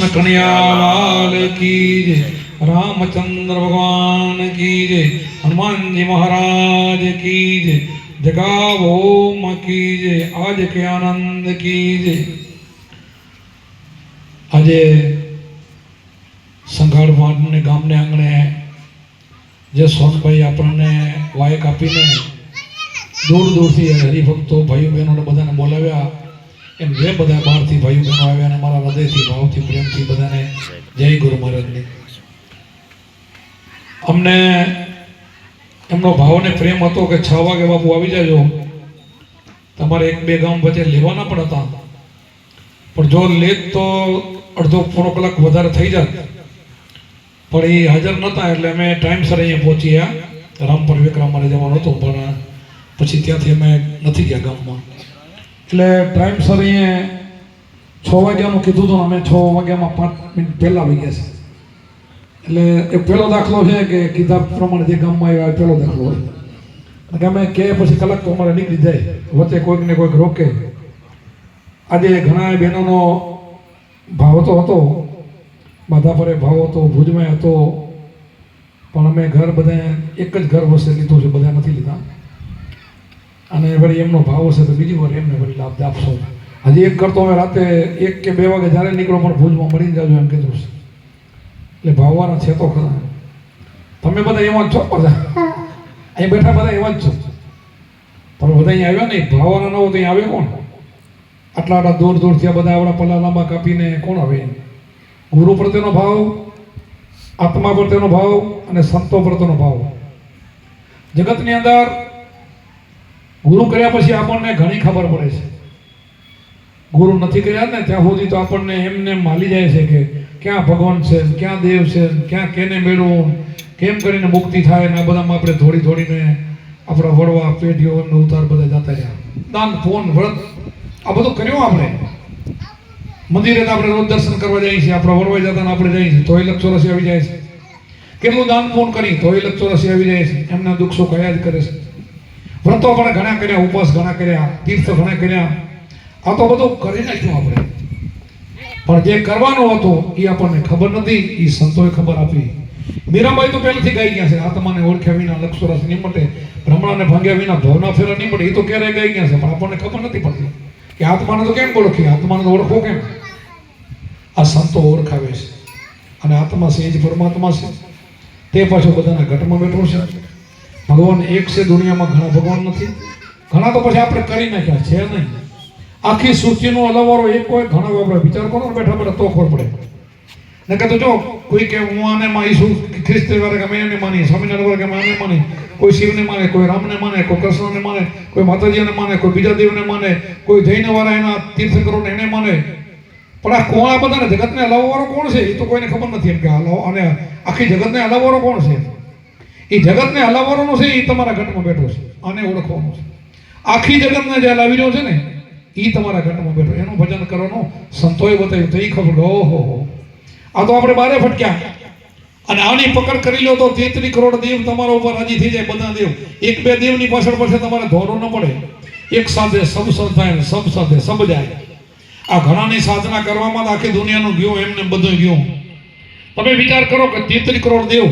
कृष्ण कन्हैयालाल की जय, रामचंद्र भगवान की जय, हनुमान जी महाराज की जय, जगावो मां की जय, आज के आनंद की जय। આજે સંઘાડ વાડને ગામને આંગણે જે સોનભાઈ આપણને વાયક આપીને દૂર દૂરથી હરિભક્તો ભાઈઓ બહેનોને બધાને બોલાવ્યા, એમ જે બધા બહારથી ભાઈઓ બહેનો આવ્યા અને મારા હૃદયથી ભાવથી પ્રેમથી બધાને જય ગુરુ મહારાજની। અમને એમનો ભાવને પ્રેમ હતો કે 6 વાગે બાપુ આવી જાજો, તમારે 1-2 ગામ વચ્ચે લેવાના પણ હતા, પણ જો લેટ તો અડધો પોણો કલાક વધારે થઈ જાત, પણ એ હાજર નહોતા એટલે અમે ટાઈમસર અહીંયા પહોંચ્યા। રામપર વિક્રમ મારે જવાનું હતું પણ પછી ત્યાંથી અમે નથી ગયા ગામમાં, એટલે ટાઈમસર અહીંયા 6 વાગ્યાનું કીધું હતું, અમે 6 વાગ્યામાં 5 મિનિટ પહેલાં આવી ગયા છે। એટલે એ પહેલો દાખલો છે કે કીધા પ્રમાણે જે ગામમાં આવ્યા પહેલો દાખલો હોય, કે અમે કે પછી કલાક તો અમારે નીકળી જાય, વચ્ચે કોઈક ને કોઈક રોકે। આજે ઘણા બહેનોનો ભાવ તો હતો, માધાપરે ભાવ હતો, ભુજમાં હતો, પણ અમે ઘર બધા એક જ ઘર વસે લીધું છે, બધા નથી લીધા, અને વળી એમનો ભાવ હશે તો બીજી વાર એમને વળી લાભ આપશો। હજી એક ઘર તો અમે રાતે 1 કે 2 વાગે જ્યારે નીકળો પણ ભુજમાં મળી જાજો એમ કીધું છે, એટલે ભાવવાના છે તો ખરા। તમે બધા એવા જ છો, બધા અહીં બેઠા બધા એવા જ છો, પણ બધા અહીંયા આવ્યા નહીં, ભાવવાના ન હોય તો અહીંયા આવે કોણ? આટલા દૂર દૂરથી આ બધા આપણા પલ્લા લાંબા કાપીને કોણ આવે? ગુરુ પ્રત્યેનો ભાવ, આત્મા પ્રત્યેનો ભાવ અને સંતો પ્રત્યેનો ભાવ। જગતની અંદર ગુરુ કર્યા પછી આપણને ઘણી ખબર પડે છે, ગુરુ નથી કર્યા ને ત્યાં સુધી તો આપણને એમને માલી જાય છે કે ક્યાં ભગવાન છે, ક્યાં દેવ છે, ક્યાં કેને મેળવું, કેમ કરીને મુક્તિ થાય ને આ બધામાં આપણે થોડી થોડીને આપણા વડવા પેઢીઓ ઉતાર બધા જતા રહ્યા। દાન પૂન વ્રત આ બધું કર્યું આપણે, મંદિરે તો આપણે રોજ દર્શન કરવા જઈએ છીએ, આપણે વડવાઈ જતા ને આપણે જઈએ છીએ તોય 184 આવી જાય છે, કેટલું દાન પૂન કરી તોય 184 આવી જાય છે, એમના દુઃખ સુખ કયા જ કરે છે। વ્રતો પણ ઘણા કર્યા, ઉપવાસ ઘણા કર્યા, તીર્થ ઘણા કર્યા, આ તો બધું કરી નાખ્યું આપણે, પણ જે કરવાનું હતું એ આપણને ખબર નથી, એ સંતોએ ખબર આપી। મીરાબાઈ તો પહેલેથી ગાઈ ગયા છે, આત્માને ઓળખ્યા વિના લક્ષરસ નહીં મટે, ભ્રમણાને ભાંગ્યા વિના ભવના ફેરા નહીં મળે, એ તો ક્યારેય ગાઈ ગયા છે, પણ આપણને ખબર નથી પડતી કે આત્માને તો કેમ ઓળખી, આત્માને તો ઓળખો કેમ? આ સંતો ઓળખાવે છે, અને આત્મા છે એ જ પરમાત્મા છે, તે પાછો બધાના ઘટમાં બેઠો છે। ભગવાન એક છે, દુનિયામાં ઘણા ભગવાન નથી, ઘણા તો પછી આપણે કરી નાખ્યા છે નહીં, આખી સૃષ્ટિનો અલવારો એક હોય, ઘણા આપણે વિચાર કરો ને બેઠા બેઠા તો ખબર પડે ને કે તો જો કોઈ કે હું આને માનીશું, ખ્રિસ્તી વાળા કે મેં એને માની, સ્વામિનારાયણ વાળા કે મેં આને માની, કોઈ શિવને માને, કોઈ રામને માને, કોઈ કૃષ્ણને માને, કોઈ માતાજીને માને, કોઈ બીજા દેવને માને, કોઈ જૈન વાળા એના તીર્થંકરોને એને માને, પણ આ કોણ? આ બધાને જગતને હલાવવાળો કોણ છે એ તો કોઈને ખબર નથી, એમ કે અને આખી જગતને હલાવવાળો કોણ છે? એ જગતને હલાવવાનો છે એ તમારા ઘટમાં બેઠો છે, આને ઓળખવાનું છે। આખી જગતને જે હલાવી રહ્યો છે ને એ તમારા ઘટમાં બેઠો, એનું ભજન કરવાનું સંતોએ બતાવ્યું તો એ ખબર, ઓહો આ તો આપણે બારે ફટક્યા, અને આની પકડ કરી લો તો 33 કરોડ દેવ તમારા ઉપર રાજી થઈ જાય, બધા દેવ। 1-2 દેવની પાછળ તમારે દોડવું ન પડે, એક સાથે સબ સંતાય, સબ સાથે સબ જાય। આ ઘણાની સાધના કરવામાં આખી દુનિયાનું ગયું, એમને બધું ગયું। તમે વિચાર કરો કે 33 કરોડ દેવ,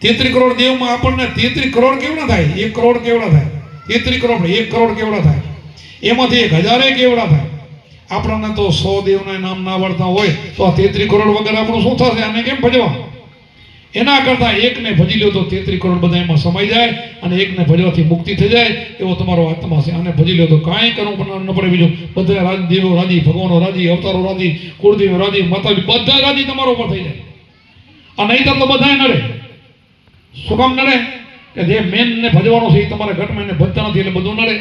33 કરોડ દેવમાં આપણને 33 કરોડ કેવડા થાય? 1 કરોડ કેવડા થાય? 33 કરોડ 1 કરોડ કેવડા થાય? એમાંથી 1000 કેવડા થાય? આપણને તો 100 દેવના નામ ના આવડતા હોય તો આ 33 કરોડ વગર આપણું શું થશે? આને કેમ ભજવા? એના કરતા એકને ભજી લો તો 33 કરોડ બધા એમાં સમાઈ જાય, અને એકને ભજવાથી મુક્તિ થઈ જાય, એવો તમારો આત્મા છે। આને ભજી લો તો કાંઈ કરવું ન પડે, બીજું બધા રાજદેવો રાજી, ભગવાનો રાજી, અવતારો રાજી, કુળદેવ રાજી, માતાજી બધા રાજી તમારા ઉપર થઈ જાય। આ નહીં તો બધા નડે। શું કામ નડે? કે જે મેન ને ભજવાનો છે એ તમારા ઘટમાં એને ભજતા નથી એટલે બધું નડે।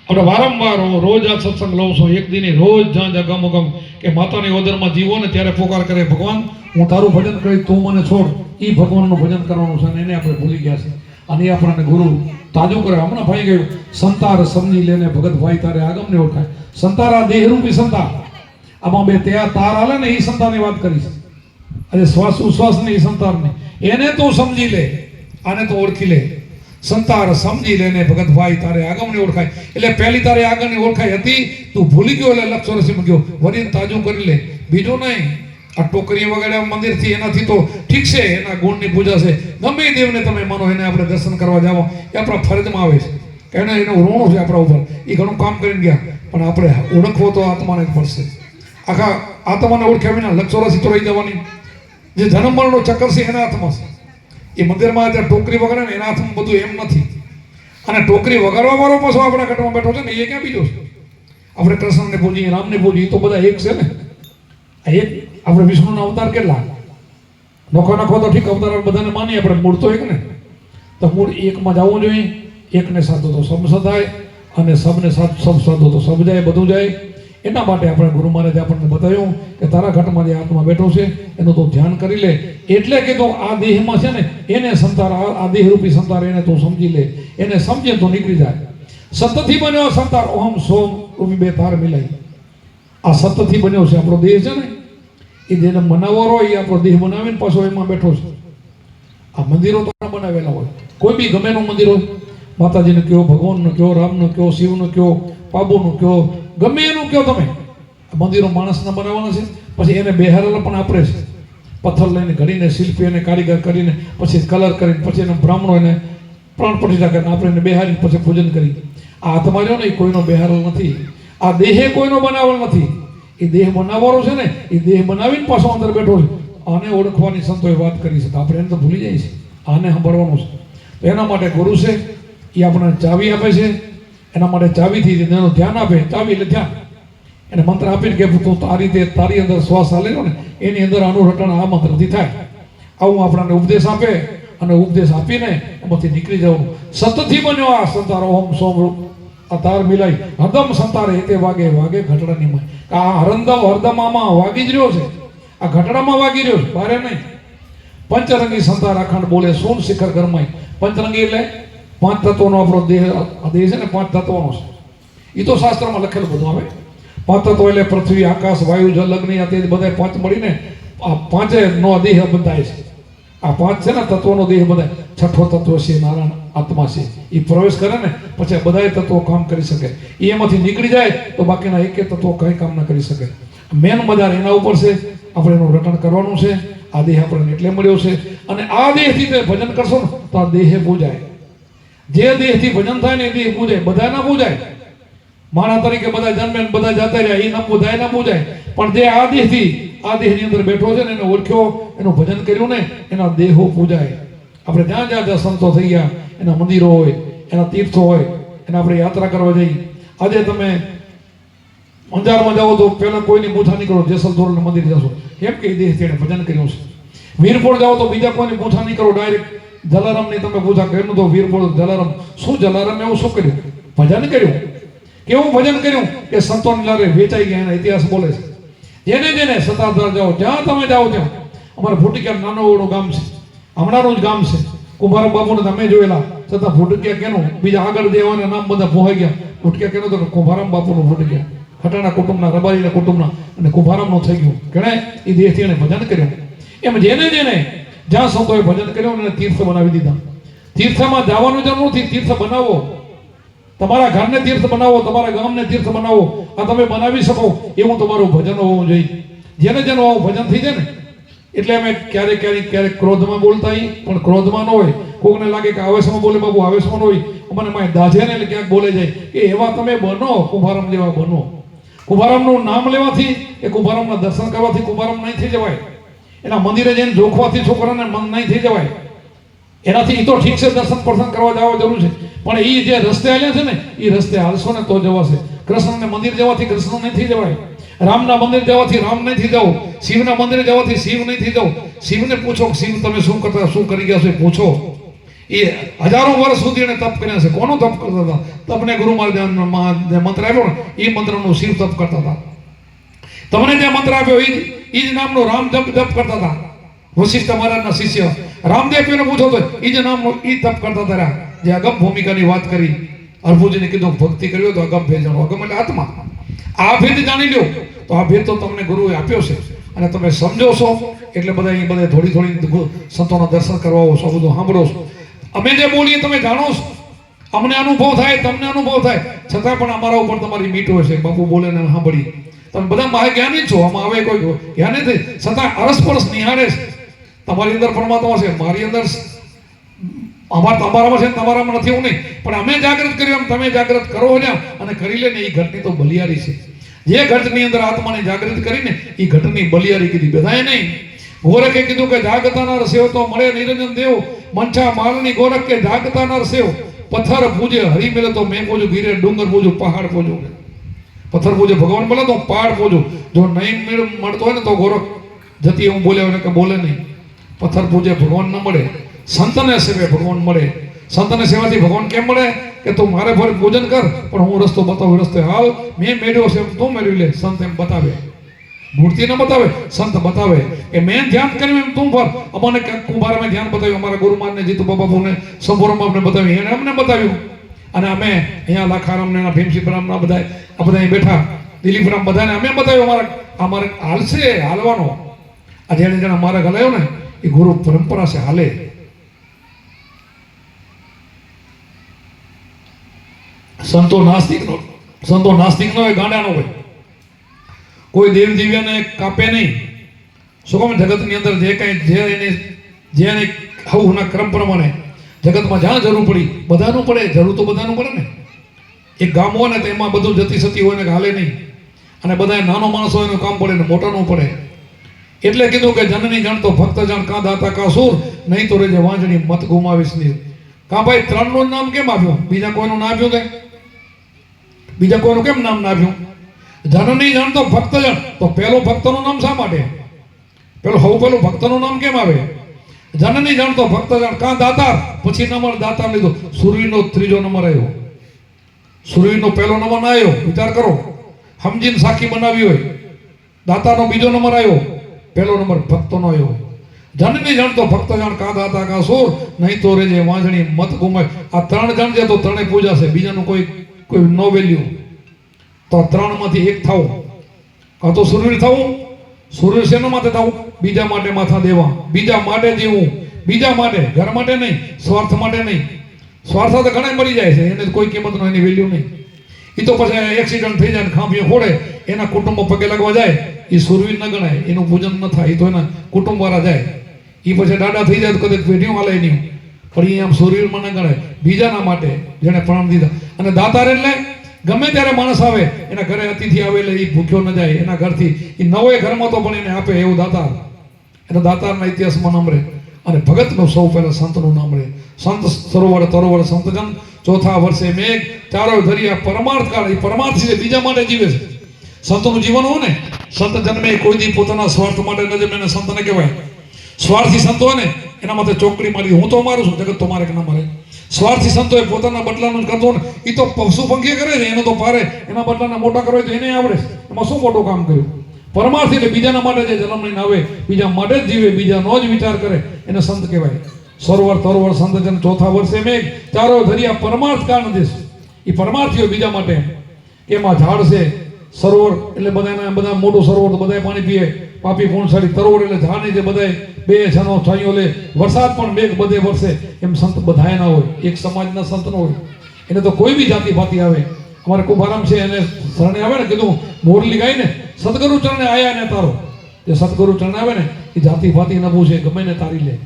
આપણે વારંવાર રોજ આ સત્સંગ લઉં છું, એક દિને રોજ જ્યાં જગમ ગમ કે માતાની ઓદરમાં જીવો ને ત્યારે પોકાર કરે, ભગવાન હું તારું ભજન કરી, તું મને છોડ। એ ભગવાનનું ભજન કરવાનું છે, અને એને આપણે ભૂલી ગયા છે, અને એ આપણને ગુરુ તાજું કરે। હમણાં ભાઈ ગયું, સંતાર સમજી લેને ભગત ભાઈ તારે આગમને ઓળખાય। સંતારા દેહરૂપી સંતાર, આમાં બે ત્યાં તાર હાલે ને એ સંતારની વાત કરી છે, અને શ્વાસ ઉશ્વાસ ને એ સંતારની, એને તું સમજી લે, આને તો ઓળખી લે। સંતાર સમજી લેને ભગત ભાઈ તારે આગમની ઓળખાય, એટલે પહેલી તારે આગળની ઓળખાય હતી, તું ભૂલી ગયો એટલે લક્ષ વર્ષમાં ગયો, વરીને તાજું કરી લે। બીજું નહીં. આ ટોકરી વગેરે મંદિરથી એનાથી તો ઠીક છે, એના ગુણની પૂજા છે. ગમે એ દેવને તમે માનો, એને આપણે દર્શન કરવા જાઓ એ આપણા ફરજમાં આવે છે, કે એને એનું ઋણ છે આપણા ઉપર. એ ઘણું કામ કરીને ગયા, પણ આપણે ઓળખવો તો આત્માને જ પડશે. આખા આત્માને ઓળખ્યા વિના લક્ષોરાશી તો રહી જવાની. જે જન્મ મરણનો ચક્કર છે એના હાથમાં છે. એ મંદિરમાં ત્યાં ટોકરી વગાડે ને એના હાથમાં બધું એમ નથી. અને ટોકરી વગાડવા વાળો પાછો આપણા ઘટમાં બેઠો છે ને, એ ક્યાં બીજો છે? આપણે કૃષ્ણને પૂજીએ, રામને પૂજીએ, તો બધા એક છે ને. આ એક આપણે વિષ્ણુના અવતાર કેટલા નોખો નાખો તો ઠીક, અવતાર બધાને માનીએ, આપણે મૂળ તો એક ને. તો મૂળ એકમાં જવું જોઈએ. એકને સાધો તો સબ સદાય, અને સબને સબ સાધો તો સબ જાય, બધું જાય. એના માટે આપણે ગુરુ મહારાજે આપણને બતાવ્યું કે તારા ઘટમાં જે આત્મા બેઠો છે એનું તું ધ્યાન કરી લે. એટલે કીધું આ દેહમાં છે ને એને સંતાર, આ દેહરૂપી સંતાર એને તું સમજી લે. એને સમજે તો નીકળી જાય. સતથી બન્યો સંતાર ઓહમ સોમ રૂપી બે તાર મિલાય. આ સતથી બન્યો છે આપણો દેહ છે ને, એ જેને બનાવવાનો હોય એ આપણો દેહ બનાવીને પાછો એમાં બેઠો છે. આ મંદિરો તો બનાવેલા હોય, કોઈ બી ગમે એનું મંદિર હોય, માતાજીને કયો, ભગવાનનો કયો, રામનો કયો, શિવનો કયો, બાબુનો કયો, ગમે એનું કયો તમે. મંદિરો માણસના બનાવવાના છે, પછી એને બેહારેલા પણ આપણે છે. પથ્થર લઈને ઘડીને શિલ્પી એને કારીગર કરીને પછી કલર કરીને પછી એને બ્રાહ્મણો એને પ્રાણ પ્રતિષ્ઠા કરીને આપણે એને બેહારીને પછી પૂજન કરી. આ હાથમાં રહ્યો ને એ કોઈનો બેહારેલ નથી. આ દેહે કોઈનો બનાવેલ નથી. એ દેહ બનાવવાનો છે ને, એ દેહ બનાવીને પાછો અંદર બેઠો છે. આને ઓળખવાની સંતોએ વાત કરી છે, આપણે એને તો ભૂલી જાય છે. આને સાંભળવાનું છે. તો એના માટે ગુરુ છે, એ આપણને ચાવી આપે છે. એના માટે ચાવીથી એનું ધ્યાન આપે. ચાવી એટલે ધ્યાન. એને મંત્ર આપીને કે તું આ રીતે તારી અંદર શ્વાસ હાલેલો ને એની અંદર આનું રટણ આ મંત્રથી થાય. આવું આપણને ઉપદેશ આપે, અને ઉપદેશ આપીને એમાંથી નીકળી જવાનું. સતથી બન્યો આ સંતાર ઓમ સોમ આ તાર મિલાઈ હરદમ સંતારે તે વાગે વાગે ઘટડાની માં. આ હરદમ આમાં વાગી જ રહ્યો છે. આ ઘટડામાં વાગી રહ્યો છે, બારે નહીં. પંચરંગી સંતાર અખંડ બોલે સોન શિખર ગરમાય. પંચરંગી એટલે પાંચ તત્વોનો આપણો દેહ. આ દેહ છે ને પાંચ તત્વોનો છે. એ તો શાસ્ત્રમાં લખેલું બધું આવે. પાંચ તત્વો એટલે પૃથ્વી, આકાશ, વાયુ, જલ, અગ્નિ, આ તે બધા પાંચ મળીને આ પાંચે નો દેહ બંધાય છે. આ પાંચ છે ને તત્વોનો દેહ બંધાય. છઠ્ઠો તત્વ છે નારાયણ આત્મા છે. એ પ્રવેશ કરે ને પછી બધાય તત્વો કામ કરી શકે. એ એમાંથી નીકળી જાય તો બાકીના એકે તત્વો કંઈ કામ ના કરી શકે. મેન મજાર એના ઉપર છે. આપણે એનું રટણ કરવાનું છે. આ દેહ આપણને એટલે મળ્યો છે, અને આ દેહથી તે ભજન કરશો ને તો આ દેહે પૂજાય. જે દેહથી ભજન થાય ને એ દેહ પૂજાય. બધા ના પૂજાય. માણા તરીકે બધા જન્મે બધા જતા રહ્યા, એ ન પૂજાય ના પૂજાય. પણ જે આ દેહથી આ દેહની અંદર બેઠો છે ને એને ઓળખ્યો, એનું ભજન કર્યું ને એના દેહો પૂજાય. આપણે જ્યાં જ્યાં સંતો થઈ ગયા, એના મંદિરો હોય, એના તીર્થો હોય, એને આપણે યાત્રા કરવા જઈએ. આજે તમે અંજારમાં જાઓ તો પહેલા કોઈની પૂછા નહીં કરો, જેસલતોરનું મંદિર જશો, કેમ કે એ દેહથી એને ભજન કર્યું છે. વીરપુર જાઓ તો બીજા કોઈની પૂછા નહીં કરો, ડાયરેક્ટ જલારામની તમે પૂછા કર્યું તો વીરપુર જલારામ શું, જલારામ એવું શું કર્યું? ભજન કર્યું. કેવું ભજન કર્યું કે સંતોની લારે વેચાઈ ગયા, એના ઇતિહાસ બોલે છે. જેને જેને સતાધાર જાઓ, જ્યાં તમે જાઓ ત્યાં. અમારે ભૂટિયા નાનો એવડું ગામ છે, હમણાંનું જ ગામ છે. કુંભારામ બાપુને તમે જોયેલા, છતાં ભૂટિયા કેનું બીજા આગળ દેવાના નામ બધા ભોવાઈ ગયા. ભૂટિયા કેનું તો કુંભારામ બાપુનું ભૂટિયા, ખટાણા કુટુંબના, રબારીના કુટુંબના, અને કુંભારામનું થઈ ગયું. ઘણા એ દેહથી એને ભજન કર્યું. એમ જેને જેને જ્યાં સંતોએ ભજન કર્યું એને તીર્થ બનાવી દીધા. તીર્થમાં જવાનું જરૂર નથી, તીર્થ બનાવો. તમારા ઘરને તીર્થ બનાવો, તમારા ગામને તીર્થ બનાવો. આ તમે બનાવી શકો એવું તમારું ભજન હોવું જોઈએ. જેને જેનું આવું ભજન થઈ જાય ને એટલે અમે ક્યારેક ક્રોધમાં બોલતા હોય, પણ ક્રોધમાં ન હોય. કોકને લાગે કે આવેશમાં બોલે, બાબુ આવેશમાં ન હોય. અમને માય દાજે ને એટલે ક્યાંક બોલે જાય કે એવા તમે બનો, કુંભારામ જેવા બનો. કુંભારામનું નામ લેવાથી કે કુંભારામના દર્શન કરવાથી કુંભારામ નહીં થઈ જવાય. એના મંદિરે જઈને જોખવાથી છોકરાને મન નહીં થઈ જવાય. એનાથી તો ઠીક છે, દર્શન પ્રસન્ન કરવા જવા જરૂર છે, પણ એ જે રસ્તે હાલ્યા છે ને એ રસ્તે હાલશો ને તો જવાશે. કૃષ્ણને મંદિર જવાથી કૃષ્ણ નહીં થઈ જવાય. રામના મંદિર જવાથી રામ નહીં થઈ જાવ. શિવના મંદિરે જવાથી શિવ નહીં થઈ જાવ. શિવને પૂછો શિવ તમે શું કરતા, શું કરી ગયા છો એ પૂછો. એ હજારો વર્ષ સુધી એને તપ કર્યા છે. કોનો તપ કરતા હતા? તમને ગુરુ મહારાજ મંત્ર આપ્યો ને એ મંત્રનું શિવ તપ કરતા હતા. તમને જે મંત્ર આપ્યો એ જ નામનો રામ જપ કરતા હતા. વશિષ્ઠ મહારાજના શિષ્ય રામદેવને પૂછો તો એ જ નામનો એ તપ કરતા હતા. જે અગમ ભૂમિકાની વાત કરી, અર્ભુજીને કીધું ભક્તિ કર્યો તો અગમ ભેદ જાણો. અગમ એટલે આત્મા. આ ભેદ જાણી લ્યો તો આ ભેદ તો તમને ગુરુએ આપ્યો છે, અને તમે સમજો છો એટલે બધા થોડી સંતોના દર્શન કરવા આવો છો, બધું સાંભળો છો. અમે જે બોલીએ તમે જાણો છો, અમને અનુભવ થાય, તમને અનુભવ થાય, છતાં પણ અમારા ઉપર તમારી મીઠ હોય છે. બાપુ બોલે ને સાંભળી. તમે બધા મારે જ્ઞાની જ છો, આમાં હવે કોઈ જ્ઞાની નથી, છતાં અરસપરસ નિહાળે છે. તમારી અંદર પરમાત્મા છે, મારી અંદર તમારામાં છે, તમારામાં નથી એવું નહીં, પણ અમે જાગૃત કર્યું એમ તમે જાગૃત કરો ને અને કરી લે ને, એ ઘટની તો બલિયારી છે. જે ઘટની અંદર આત્માને જાગૃત કરીને એ ઘટની બલિયારી કીધી, બધાએ નહીં. ગોરખે કીધું કે જાગતાના સેવ તો મળે નિરંજન દેવ, મંછા માલની ગોરખ કે જાગતાના સેવ, પથ્થર પૂજે હરી મેલે તો મેં પૂજું, ગીરે ડુંગર પૂજું, પહાડ પૂજું. પથ્થર પૂજે ભગવાન બોલે તો પહાડ પૂજું. જો નહીં મળતો હોય ને તો ગોરખ જતી એવું બોલે કે બોલે નહીં. પથ્થર પૂજે ભગવાન ન મળે, સંતને સેવે ભગવાન મળે. સંતને સેવાથી ભગવાન કેમ મળે કે તું મારે ફરી પૂજન કર, પણ હું રસ્તો બતાવું, રસ્તે હાલ, મેં મેળવ્યો છે એમ તું મેળવી લે. સંત એમ બતાવે, મૂર્તિ ન બતાવે, સંત બતાવે કે મેં ધ્યાન કર્યું એમ તું ફર. અમને કુંભારે મેં ધ્યાન બતાવ્યું, અમારા ગુરુમાનને જીતુ બાબાને સંપૂર્ણમાં અમને બતાવ્યું, એને અમને બતાવ્યું. અને અમે અહીંયા લાખારામને એના ભીમસિંહરામના બધા આ બધા અહીં બેઠા દિલીપરામ બધાને અમે બતાવ્યું. અમારે હાલશે, હાલવાનો. આ જેને જેને મારે હલાયો ને એ ગુરુ પરંપરા છે, હાલે. સંતો નાસ્તિક નો હોય, ગાંડાનો હોય. કોઈ દેવ દિવ્યાને કાપે નહીં. શું કહે જગતની અંદર જે કાંઈ જેને હવના ક્રમ પ્રમાણે જગતમાં જ્યાં જરૂર પડી બધાનું પડે, જરૂર તો બધાનું પડે ને. એક ગામ હોય ને તો એમાં બધું જતી સતી હોય ને હાલે નહીં, અને બધા નાનો માણસ હોય એનું કામ પડે ને મોટાનું પડે. એટલે કીધું કે જનની જાણતો ભક્ત જાણ, કાં દાતા કાં સૂર, નહીં તો રેજે વાંજણી મત ગુમાવીશ નહીં. કાં ભાઈ ત્રણનું નામ કેમ આપ્યું, બીજા કોઈનું ના આપ્યું? બીજા કોઈનું કેમ નામ ના આપ્યું? જનની જાણતો ભક્ત જાણ, તો પેલો ભક્તનું નામ શા માટે? પેલું ભક્તનું નામ કેમ આવે? જનની જાણતો ભક્ત જાણ, કાં દાતાર, પછી નંબર દાતાર લીધો. સુરવીરનો ત્રીજો નંબર આવ્યો, સુરવીરનો પહેલો નંબર ના આવ્યો. વિચાર કરો, સમજીને સાખી બનાવી હોય. દાતાનો બીજો નંબર આવ્યો, પહેલો નંબર ભક્તનો આવ્યો. જનની જાણતો ભક્ત જાણ, કાં દાતા કાં સૂર, નહીં તો રેજે વાંજણી મત ગુમાય. આ ત્રણ જણ છે તો ત્રણે પૂજા છે, બીજાનું કોઈ નો વેલ્યુ. તો ત્રણમાંથી એક થવું, કાં તો સુરવીર થવું. સુરવીર શેના માટે થવું? બીજા માટે માથા દેવા, બીજા માટે જીવવું, બીજા માટે, ઘર માટે નહીં, સ્વાર્થ માટે નહીં. સ્વાર્થ તો ઘણા મરી જાય છે, એને કોઈ કિંમત નો એની વેલ્યુ નહીં. એ તો પછી એક્સિડન્ટ થઈ જાય ને ખાંભીઓ ફોડે, એના કુટુંબ પગે લાગવા જાય, એ સુરવીર ન ગણાય, એનું પૂજન ન થાય. એ તો એના કુટુંબ વાળા જાય, એ પછી દાડા થઈ જાય તો કદાચ પેઢીઓ હાલે નહીં, પણ એ આમ સુરવીરમાં ન ગણાય. બીજાના માટે જેને પ્રાણ દીધા. અને દાતાર એટલે ગમે ત્યારે માણસ આવે, એના ઘરે અતિથિ આવે એટલે એ ભૂખ્યો ન જાય, એના ઘરથી એ નવે ઘરમાં તો પણ એને આપે, એવું દાતાર. એટલે દાતારના ઇતિહાસમાં નામ રહે. અને ભગતનું સૌ પહેલા સંતનું નામ રહે. સંત સરોવર તરોવર સંતજન, ચોથા વર્ષે મેઘ, ચારો ધરિયા પરમાર્થ કાળ. એ પરમાર્થ છે, બીજા માટે જીવે છે. સંતનું જીવન હોય ને, સંત જન્મે કોઈ દી પોતાના સ્વાર્થ માટે ન જન્મે, એને સંતને કહેવાય. સ્વાર્થી સંતો હોય ને એના માટે ચોકડી મારી, હું તો મારું છું, જગત તો મારે કે ના મારે. સ્વાર્થી સંતો એ પોતાના બદલાનું જ કરતો ને, એ તો પશુ પંખી કરે છે, એનો તો પારે, એના બદલાને મોટા કરવા તો એને આવડે, એમાં શું મોટું કામ કર્યું? પરમાર્થ એટલે બીજાના માટે જે જન્મ લઈને આવે, બીજા માટે જ જીવે, બીજાનો જ વિચાર કરે, એને સંત કહેવાય. સરોવર તરોવર સંતજન, ચોથા વર્ષે મેઘ, ચારો ધરિયા પરમાર્થ કાળ દેશ. એ પરમાર્થીઓ બીજા માટે. એમાં ઝાડ છે, સરોવર એટલે બધા મોટું સરોવર તો બધા પાણી પીએ, પાપી પૂર્ણશાળી. તરોવર એટલે ઝાડ જે બધા બે છનો છાંયો લે, વરસાદ પણ મેઘ બધે વરસે. એમ સંત બધાય ના હોય, એક સમાજના સંત ન હોય. એને તો કોઈ બી જાતિ ભાતી આવે. અમારે કુંભારામ છે, એને શરણે આવે ને, કીધું મોરલી ગાય ને, સદગુરુ ચરણે આયા ને તારો. જે સદગુરુ ચરણે આવે ને એ જાતિ ભાતી ન પૂછે, ગમે ને તારી લે.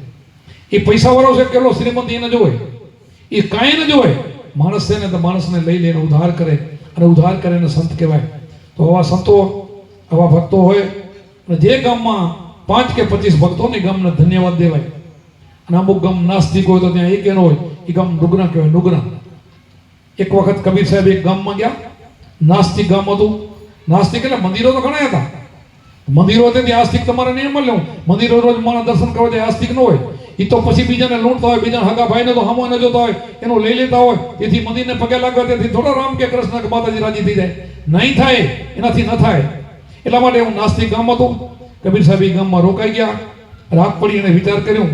એ પૈસા વાળો છે, કેટલો શ્રીમંત એને જોવે, એ કાંઈ ન જોવે. માણસ છે ને તો માણસને લઈ લઈને ઉદ્ધાર કરે, અને ઉદ્ધાર કરે એને સંત કહેવાય. તો આવા સંતો, આવા ભક્તો હોય, અને જે ગામમાં 5 કે 25 ભક્તોને ગામને ધન્યવાદ દેવાય. અને અમુક ગામ નાસ્તિક હોય તો ત્યાં એક એનો હોય, એ ગામ નુગરા કહેવાય, નુગરા. એક વખત કબીર સાહેબ એક ગામમાં ગયા, નાસ્તિક ગામ હતું. નાસ્તિક એટલે મંદિરો તો ઘણા હતા, મંદિરો હતી ત્યાં આસ્તિક તમારે નહીં મળે. મંદિરો રોજ માણસ દર્શન કરવા જાય, આસ્તિક ન હોય. એ તો પછી બીજાને લૂંટતા હોય, બીજા હગા ભાઈને તો હમો ન જોતા હોય, એનું લઈ લેતા હોય. તેથી મંદિરને પગે લાગવા તેથી થોડા રામ કે કૃષ્ણ કે માતાજી રાજી થઈ જાય, નહીં થાય, એનાથી ન થાય. એટલા માટે એવું નાસ્તિક ગામ હતું. કબીર સાહેબ એ ગામમાં રોકાઈ ગયા. રાત પડી એને વિચાર કર્યું